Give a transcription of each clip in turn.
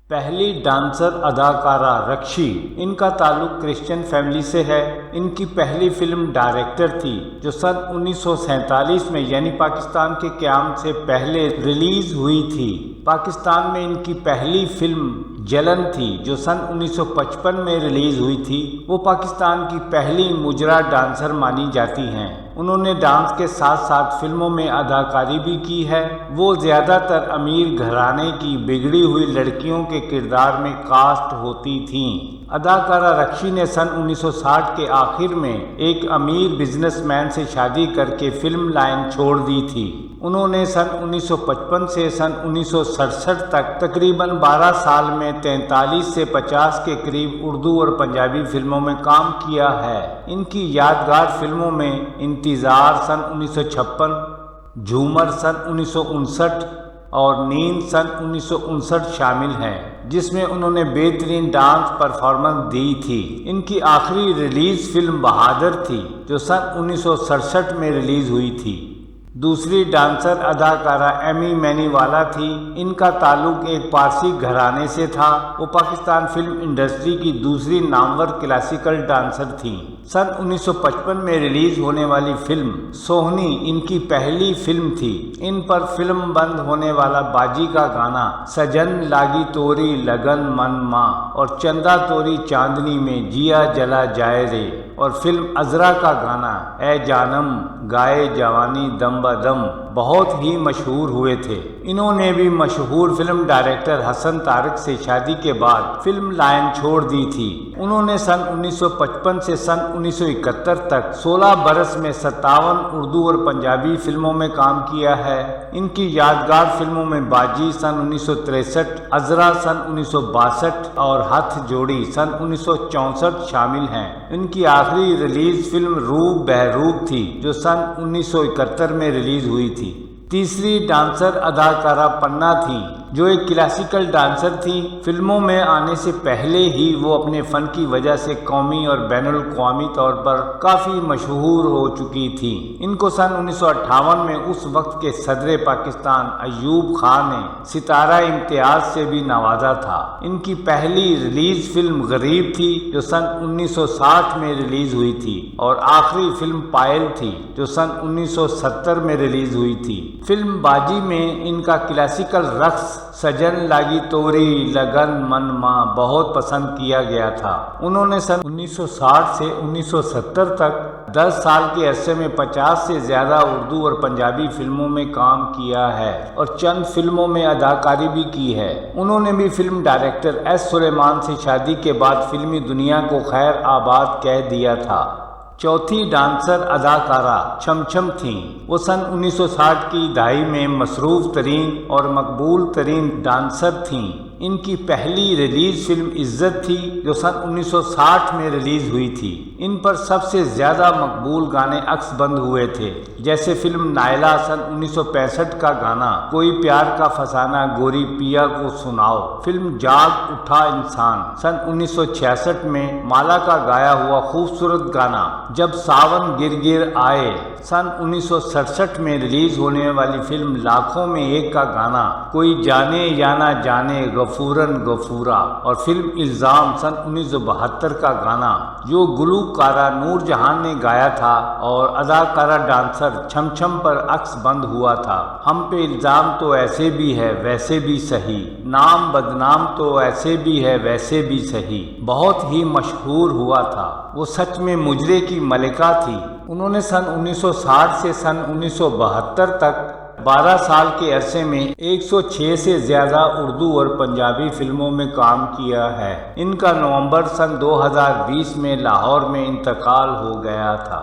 پہلی ڈانسر اداکارہ رکشی، ان کا تعلق کرسچن فیملی سے ہے۔ ان کی پہلی فلم ڈائریکٹر تھی جو سن 1947 میں یعنی پاکستان کے قیام سے پہلے ریلیز ہوئی تھی۔ پاکستان میں ان کی پہلی فلم جلن تھی جو سن 1955 میں ریلیز ہوئی تھی۔ وہ پاکستان کی پہلی مجرا ڈانسر مانی جاتی ہیں۔ انہوں نے ڈانس کے ساتھ ساتھ فلموں میں اداکاری بھی کی ہے۔ وہ زیادہ تر امیر گھرانے کی بگڑی ہوئی لڑکیوں کے کردار میں کاسٹ ہوتی تھیں۔ اداکارہ رکشی نے سن 1960 کے آخر میں ایک امیر بزنس مین سے شادی کر کے فلم لائن چھوڑ دی تھی۔ انہوں نے سن 1955 سے سن 1967 تک تقریباً 12 سال میں 43 سے 50 کے قریب اردو اور پنجابی فلموں میں کام کیا ہے۔ ان کی یادگار فلموں میں انتظار سن 1956، جھومر سن 1959 اور نیند سن 1959 شامل ہیں، جس میں انہوں نے بہترین ڈانس پرفارمنس دی تھی۔ ان کی آخری ریلیز فلم بہادر تھی جو سن 1967 میں ریلیز ہوئی تھی۔ دوسری ڈانسر اداکارہ ایمی مینی والا تھی۔ ان کا تعلق ایک پارسی گھرانے سے تھا۔ وہ پاکستان فلم انڈسٹری کی دوسری نامور کلاسیکل ڈانسر تھیں۔ سن 1955 میں ریلیز ہونے والی فلم سوہنی ان کی پہلی فلم تھی۔ ان پر فلم بند ہونے والا باجی کا گانا سجن لاگی توری لگن من ماں اور چندا توری چاندنی میں جیا جلا جائے رے اور فلم عذرا کا گانا اے جانم گائے جوانی دم بدم بہت ہی مشہور ہوئے تھے۔ انہوں نے بھی مشہور فلم ڈائریکٹر حسن طارق سے شادی کے بعد فلم لائن چھوڑ دی تھی۔ انہوں نے سن 1955 سے سن 1971 تک 16 برس میں 57 اردو اور پنجابی فلموں میں کام کیا ہے۔ ان کی یادگار فلموں میں باجی سن 1963، عذرا سن 1962 اور ہتھ جوڑی سن 1964 شامل ہیں۔ ان کی آخری ریلیز فلم روب بہروب تھی جو سن 1971 میں ریلیز ہوئی تھی۔ تیسری ڈانسر اداکارہ پنا تھیں جو ایک کلاسیکل ڈانسر تھیں۔ فلموں میں آنے سے پہلے ہی وہ اپنے فن کی وجہ سے قومی اور بین الاقوامی طور پر کافی مشہور ہو چکی تھیں۔ ان کو سن 1958 میں اس وقت کے صدر پاکستان ایوب خان نے ستارہ امتیاز سے بھی نوازا تھا۔ ان کی پہلی ریلیز فلم غریب تھی جو سن 1960 میں ریلیز ہوئی تھی اور آخری فلم پائل تھی جو سن 1970 میں ریلیز ہوئی تھی۔ فلم باجی میں ان کا کلاسیکل رقص سجن لاگی توری لگن من ماں بہت پسند کیا گیا تھا۔ انہوں نے سن 1960 سے 1970 تک 10 سال کے عرصے میں 50 سے زیادہ اردو اور پنجابی فلموں میں کام کیا ہے اور چند فلموں میں اداکاری بھی کی ہے۔ انہوں نے بھی فلم ڈائریکٹر ایس سلیمان سے شادی کے بعد فلمی دنیا کو خیر آباد کہہ دیا تھا۔ چوتھی ڈانسر اداکارہ چھم تھیں۔ وہ سن 1960 کی دہائی میں مصروف ترین اور مقبول ترین ڈانسر تھیں۔ ان کی پہلی ریلیز فلم عزت تھی جو سن 1960 میں ریلیز ہوئی تھی۔ ان پر سب سے زیادہ مقبول گانے عکس بند ہوئے تھے، جیسے فلم نائلہ سن 1965 کا گانا کوئی پیار کا فسانہ گوری پیا کو سناؤ، فلم جاگ اٹھا انسان سن 1966 میں مالا کا گایا ہوا خوبصورت گانا جب ساون گر گر آئے، سن 1967 میں ریلیز ہونے والی فلم لاکھوں میں ایک کا گانا کوئی جانے یا نہ جانے غفورن غفورا اور فلم الزام سن 1972 کا گانا جو گلوکارہ نور جہان نے گایا تھا اور اداکارہ ڈانسر چھم پر عکس بند ہوا تھا۔ ہم پہ الزام تو ایسے بھی ہے ویسے بھی صحیح، نام بدنام تو ایسے بھی ہے ویسے بھی صحیح بہت ہی مشہور ہوا تھا۔ وہ سچ میں مجرے کی ملکہ تھی۔ انہوں نے سن 1960 سے سن 1972 تک 12 سال کے عرصے میں 106 سے زیادہ اردو اور پنجابی فلموں میں کام کیا ہے۔ ان کا نومبر سن 2020 میں لاہور میں انتقال ہو گیا تھا۔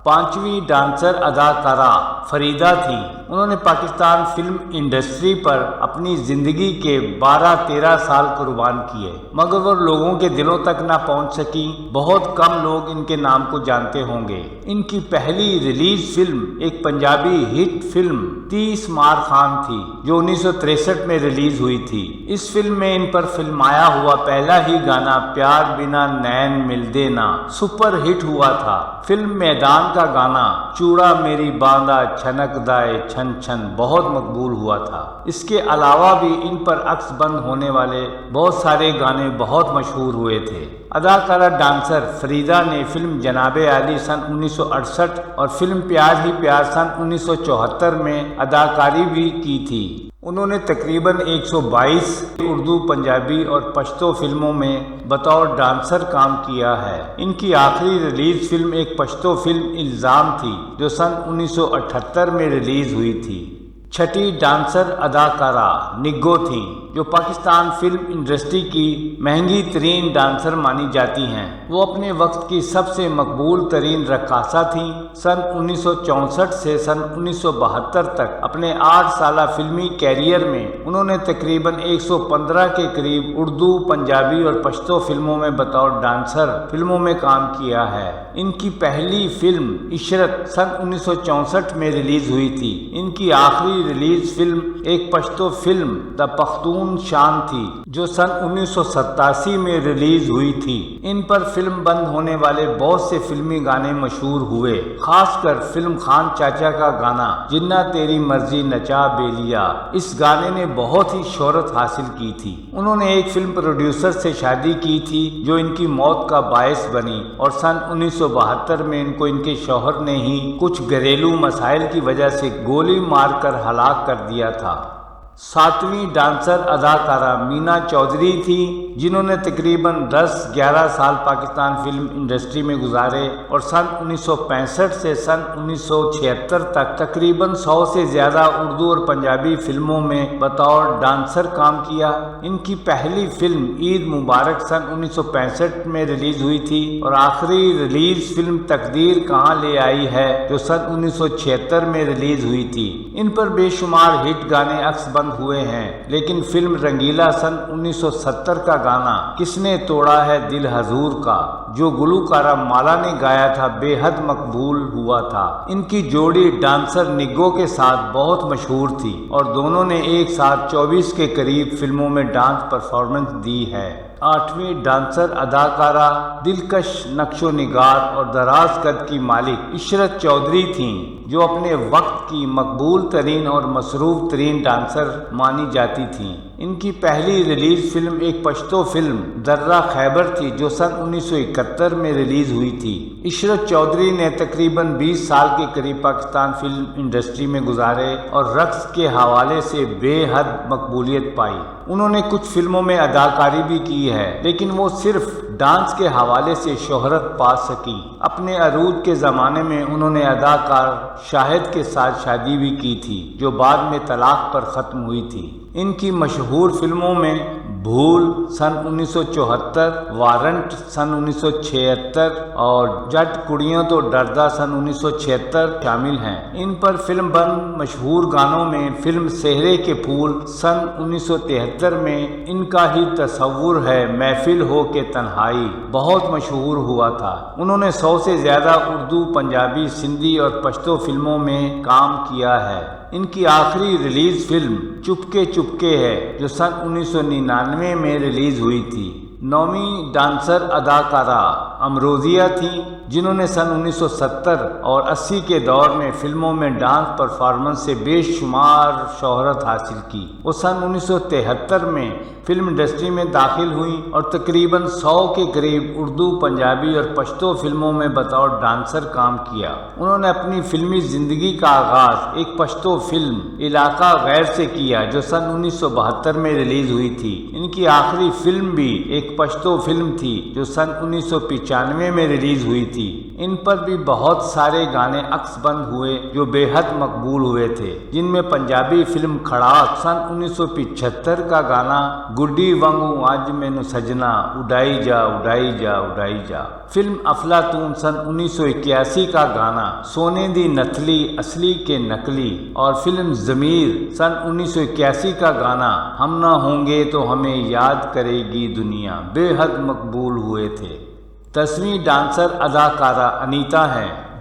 پانچویں ڈانسر اداکارہ فریدہ تھیں۔ انہوں نے پاکستان فلم انڈسٹری پر اپنی زندگی کے 12-13 سال قربان کیے، مگر وہ لوگوں کے دلوں تک نہ پہنچ سکی۔ بہت کم لوگ ان کے نام کو جانتے ہوں گے۔ ان کی پہلی ریلیز فلم ایک پنجابی ہٹ فلم 30 مار خان تھی جو 1963 میں ریلیز ہوئی تھی۔ اس فلم میں ان پر فلمایا ہوا پہلا ہی گانا پیار بنا نین ملدے نا سپر ہٹ ہوا تھا۔ فلم میدان کا گانا چوڑا میری باندھا چھنک دائے چھن چھن بہت مقبول ہوا تھا۔ اس کے علاوہ بھی ان پر عکس بند ہونے والے بہت سارے گانے بہت مشہور ہوئے تھے۔ اداکارہ ڈانسر فریدہ نے فلم جناب عالی سن 1968 اور فلم پیار ہی پیار سن 1974 میں اداکاری بھی کی تھی۔ انہوں نے تقریباً 122 اردو، پنجابی اور پشتو فلموں میں بطور ڈانسر کام کیا ہے۔ ان کی آخری ریلیز فلم ایک پشتو فلم الزام تھی جو سن 1978 میں ریلیز ہوئی تھی۔ چھٹی ڈانسر اداکارہ نگو تھیں جو پاکستان فلم انڈسٹری کی مہنگی ترین ڈانسر مانی جاتی ہیں۔ وہ اپنے وقت کی سب سے مقبول ترین رقاصہ تھیں۔ سن 1964 سے سن 1972 تک اپنے 8 سالہ فلمی کیریئر میں انہوں نے تقریباً 115 کے قریب اردو، پنجابی اور پشتو فلموں میں بطور ڈانسر فلموں میں کام کیا ہے۔ ان کی پہلی فلم عشرت سن 1964 میں ریلیز ہوئی تھی۔ ان کی آخری ریلیز فلم ایک پشتو فلم دا پختون شان تھی جو سن 1987 میں ریلیز ہوئی تھی۔ ان پر فلم بند ہونے والے بہت سے فلمی گانے مشہور ہوئے، خاص کر فلم خان چاچا کا گانا جنا تیری مرضی نچا بیلیا۔ اس گانے نے بہت ہی شہرت حاصل کی تھی۔ انہوں نے ایک فلم پروڈیوسر سے شادی کی تھی جو ان کی موت کا باعث بنی اور سن 1972 میں ان کو ان کے شوہر نے ہی کچھ گھریلو مسائل کی وجہ سے گولی مار کر ہلاک کر دیا تھا۔ 7ویں ڈانسر اداکارہ مینا چودھری تھی جنہوں نے تقریباً 10-11 سال پاکستان فلم انڈسٹری میں گزارے اور سن 1965 سے سن 1976 تک تقریباً 100 سے زیادہ اردو اور پنجابی فلموں میں بطور ڈانسر کام کیا۔ ان کی پہلی فلم عید مبارک سن 1965 میں ریلیز ہوئی تھی اور آخری ریلیز فلم تقدیر کہاں لے آئی ہے جو سن 1976 میں ریلیز ہوئی تھی۔ ان پر بے شمار ہٹ گانے عکس بند ہوئے ہیں، لیکن فلم رنگیلا سن 1970 کا گانا کس نے توڑا ہے دل حضور کا جو گلوکارہ مالا نے گایا تھا بے حد مقبول ہوا تھا۔ ان کی جوڑی ڈانسر نگو کے ساتھ بہت مشہور تھی اور دونوں نے ایک ساتھ 24 کے قریب فلموں میں ڈانس پرفارمنس دی ہے۔ 8ویں ڈانسر اداکارہ دلکش نقش و نگار اور دراز قد کی مالک عشرت چودھری تھیں جو اپنے وقت کی مقبول ترین اور مصروف ترین ڈانسر مانی جاتی تھیں۔ ان کی پہلی ریلیز فلم ایک پشتو فلم درہ خیبر تھی جو سن 1971 میں ریلیز ہوئی تھی۔ عشرت چودھری نے تقریباً 20 سال کے قریب پاکستان فلم انڈسٹری میں گزارے اور رقص کے حوالے سے بے حد مقبولیت پائی۔ انہوں نے کچھ فلموں میں اداکاری بھی کی ہے لیکن وہ صرف ڈانس کے حوالے سے شہرت پا سکی۔ اپنے عروج کے زمانے میں انہوں نے اداکار شاہد کے ساتھ شادی بھی کی تھی جو بعد میں طلاق پر ختم ہوئی تھی۔ ان کی مشہور فلموں میں بھول سن 1974، وارنٹ سن 1976 اور جٹ کڑیوں تو ڈردا سن 1976 شامل ہیں۔ ان پر فلم بند مشہور گانوں میں فلم سہرے کے پھول سن 1973 میں ان کا ہی تصور ہے محفل ہو کے تنہائی بہت مشہور ہوا تھا۔ انہوں نے 100 سے زیادہ اردو، پنجابی، سندھی اور پشتو فلموں میں کام کیا ہے۔ ان کی آخری ریلیز فلم چپکے چپکے ہے جو سن 1999 میں ریلیز ہوئی تھی۔ 9ویں ڈانسر اداکارہ امروزیہ تھیں جنہوں نے سن 1970 اور 80 کے دور میں فلموں میں ڈانس پرفارمنس سے بے شمار شہرت حاصل کی۔ وہ سن 1973 میں فلم انڈسٹری میں داخل ہوئیں اور تقریباً 100 کے قریب اردو، پنجابی اور پشتو فلموں میں بطور ڈانسر کام کیا۔ انہوں نے اپنی فلمی زندگی کا آغاز ایک پشتو فلم علاقہ غیر سے کیا جو سن 1972 میں ریلیز ہوئی تھی۔ ان کی آخری فلم بھی ایک پشتو فلم تھی جو سن 1995 میں ریلیز ہوئی تھی۔ ان پر بھی بہت سارے گانے عکس بند ہوئے جو بے حد مقبول ہوئے تھے، جن میں پنجابی فلم کھڑاک سن 1975 کا گانا گڈی وانگو اج مینوں سجنا اڈائی جا اڈائی جا اڈائی جا، فلم افلاطون سن 1981 کا گانا سونے دی نتھلی اصلی کے نکلی اور فلم ضمیر سن 1981 کا گانا ہم نہ ہوں گے تو ہمیں یاد کرے گی دنیا بے حد مقبول ہوئے تھے۔ 10ویں ڈانسر اداکارہ انیتا ہیں